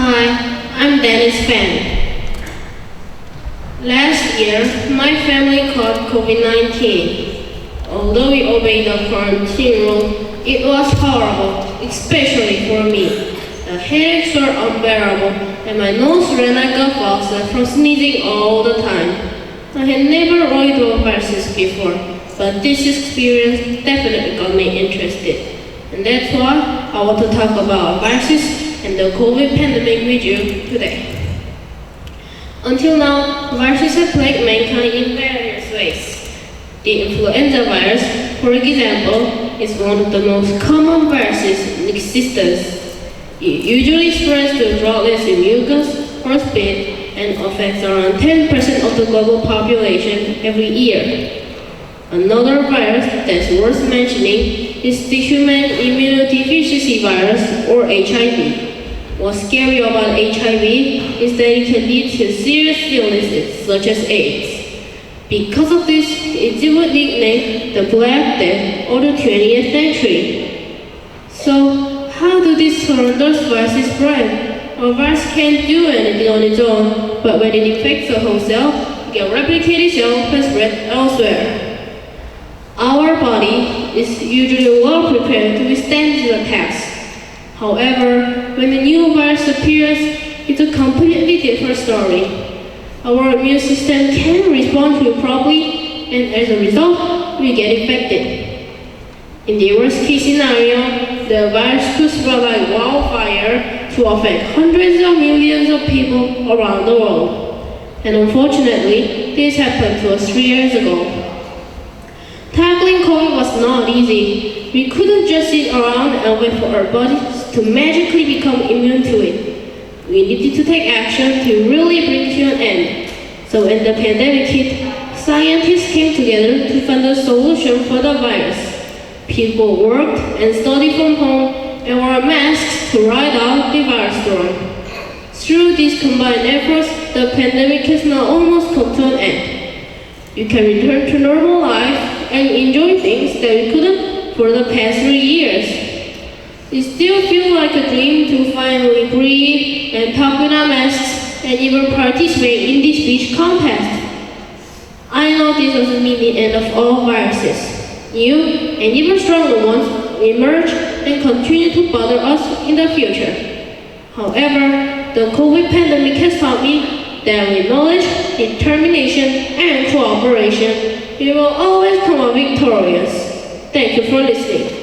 Hi, I'm Dennis Fan. Last year, my family caught COVID-19. Although we obeyed the quarantine rule, it was horrible, especially for me. The headaches were unbearable, and my nose ran like a faucet from sneezing all the time. I had never worried about viruses before, but this experience definitely got me interested. And that's why I want to talk about viruses and the COVID pandemic with you today. Until now, viruses have plagued mankind in various ways. The influenza virus, for example, is one of the most common viruses in existence. It usually spreads through droplets in mucus or spit and affects around 10% of the global population every year. Another virus that's worth mentioning is the human immunodeficiency virus, or HIV. What's scary about HIV is that it can lead to serious illnesses such as AIDS. Because of this, it's even nicknamed the Black Death of the 20th century. So, how do these horrendous viruses spread? A virus can't do anything on its own, but when it infects a whole cell, it can replicate itself and spread elsewhere. Our body is usually well prepared to withstand these attacks. However, when a new virus appears, it's a completely different story. Our immune system can't respond to it properly, and as a result, we get infected. In the worst case scenario, the virus could spread like wildfire to affect hundreds of millions of people around the world. And unfortunately, this happened to us 3 years ago. Tackling COVID was not easy. We couldn't just sit around and wait for our bodies to magically become immune to it. We needed to take action to really bring it to an end. So when the pandemic hit, scientists came together to find a solution for the virus. People worked and studied from home and wore masks to ride out the virus storm. Through these combined efforts, the pandemic has now almost come to an end. You can return to normal life and enjoy things that we couldn't for the past 3 years. It still feels like a dream to finally breathe and talk without masks and even participate in this speech contest. I know this doesn't mean the end of all viruses. New and even stronger ones will emerge and continue to bother us in the future. However, the COVID pandemic has taught me that with knowledge, determination, and cooperation, we will always come out victorious. Thank you for listening.